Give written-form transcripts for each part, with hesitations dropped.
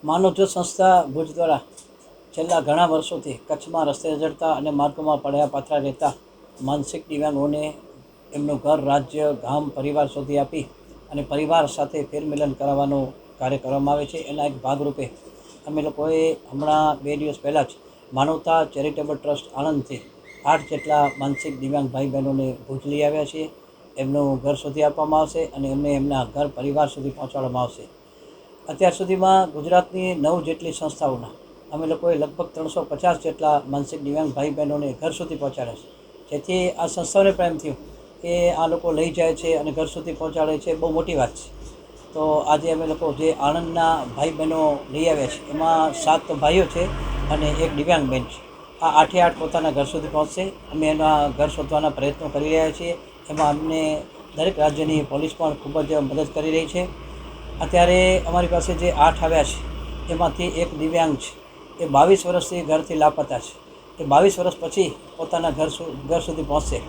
માનવજ્યોત સંસ્થા ભુજ દ્વારા છેલ્લા ઘણા વર્ષોથી કચ્છમાં રસ્તે રઝળતા અને માર્ગોમાં પડ્યા પાથરા રહેતા માનસિક દિવ્યાંગોને એમનું ઘર, રાજ્ય, ગામ, પરિવાર શોધી આપી અને પરિવાર સાથે ફેરમિલન કરાવવાનો કાર્ય કરવામાં આવે છે. એના એક ભાગરૂપે અમે લોકોએ હમણાં 2 દિવસ પહેલાં જ માનવતા ચેરિટેબલ ટ્રસ્ટ આણંદથી 8 જેટલા માનસિક દિવ્યાંગ ભાઈ બહેનોને ભુજ લઈ આવ્યા છીએ. એમનું ઘર શોધી આપવામાં આવશે અને એમને એમના ઘર પરિવાર સુધી પહોંચાડવામાં આવશે. અત્યાર સુધીમાં ગુજરાતની 9 જેટલી સંસ્થાઓના અમે લોકોએ લગભગ 350 જેટલા માનસિક દિવ્યાંગ ભાઈ બહેનોને ઘર સુધી પહોંચાડ્યા છે. જેથી આ સંસ્થાઓને પણ એમ થયું કે આ લોકો લઈ જાય છે અને ઘર સુધી પહોંચાડે છે, બહુ મોટી વાત છે. તો આજે અમે લોકો જે આણંદના ભાઈ બહેનો લઈ આવ્યા છે એમાં 7 ભાઈઓ છે અને એક દિવ્યાંગ બેન છે. આ 8 પોતાના ઘર સુધી પહોંચશે. અમે એના ઘર શોધવાના પ્રયત્નો કરી રહ્યા છીએ. એમાં અમને દરેક રાજ્યની પોલીસ પણ ખૂબ જ મદદ કરી રહી છે. અત્યારે અમારી પાસે જે 8 આવ્યા છે એમાંથી એક દિવ્યાંગ છે. એ 22 વર્ષથી ઘરથી લાપતા છે. એ 22 વર્ષ પછી પોતાના ઘર સુધી પહોંચશે.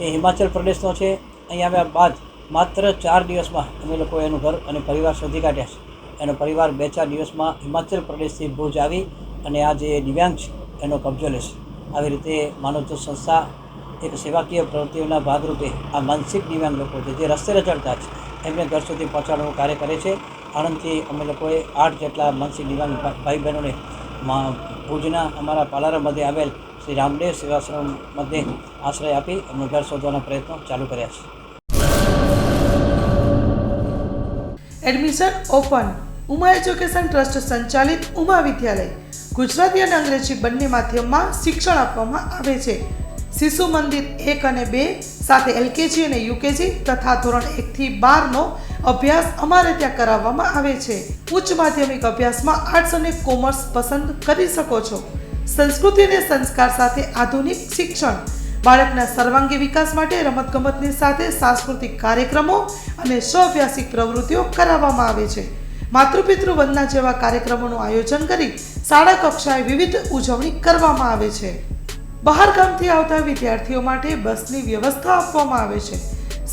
એ હિમાચલ પ્રદેશનો છે. અહીં આવ્યા બાદ માત્ર 4 દિવસમાં અમે લોકો એનું ઘર અને પરિવાર શોધી કાઢ્યા છે. એનો પરિવાર 2-4 દિવસમાં હિમાચલ પ્રદેશથી ભુજ આવી અને આ જે દિવ્યાંગ છે એનો કબજો લેશે. આવી રીતે માનવજ્યોત સંસ્થા એક સેવાકીય પ્રવૃત્તિઓના ભાગરૂપે આ માનસિક દિવ્યાંગ લોકો જે રસ્તે રઝળતા છે એમને ઘર સુધી પહોંચાડવાનું કાર્ય કરે છે. આણંદથી અમે લોકોએ 8 જેટલા માનસિક દિવ્યાંગ ભાઈ બહેનોને ભુજના અમારા પાલારા મધ્યે આવેલ શ્રી રામદેવ સેવાશ્રમ મધ્યે આશ્રય આપી એમનું ઘર શોધવાના પ્રયત્નો ચાલુ કર્યા છે. Admission open. Uma education trust સંચાલિત ઉમા વિદ્યાલય ગુજરાતી અને અંગ્રેજી બંને માધ્યમમાં શિક્ષણ આપવામાં આવે છે. શિશુ મંદિર 1 અને 2 સાથે એલકેજી અને યુકેજી તથા ધોરણ 1 થી 12નો અભ્યાસ અમારે ત્યાં કરાવવામાં આવે છે. ઉચ્ચ માધ્યમિક અભ્યાસમાં આર્ટ્સ અને કોમર્સ પસંદ કરી શકો છો. સંસ્કૃતિ અને સંસ્કાર સાથે આધુનિક શિક્ષણ. બાળકના સર્વાંગી વિકાસ માટે રમતગમતની સાથે સાંસ્કૃતિક કાર્યક્રમો અને સ્વઅભ્યાસિક પ્રવૃત્તિઓ કરાવવામાં આવે છે. માતૃપિતૃ વંદના જેવા કાર્યક્રમોનું આયોજન કરી શાળા કક્ષાએ વિવિધ ઉજવણી કરવામાં આવે છે. બહાર ગામથી આવતા વિદ્યાર્થીઓ માટે બસની વ્યવસ્થા આપવામાં આવે છે.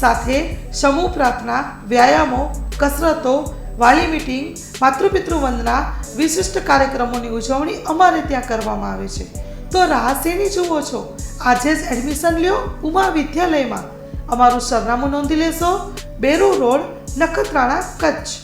સાથે સમૂહ પ્રાર્થના, વ્યાયામો, કસરતો, વાલી મીટિંગ, માતૃપિતૃ વંદના, વિશિષ્ટ કાર્યક્રમોની ઉજવણી અમારે ત્યાં કરવામાં આવે છે. તો રાહ શેની જુઓ છો? આજે જ એડમિશન લ્યો ઉમા વિદ્યાલયમાં. અમારું સરનામું નોંધી લેશો: બેરુ રોડ, નખત્રાણા, કચ્છ.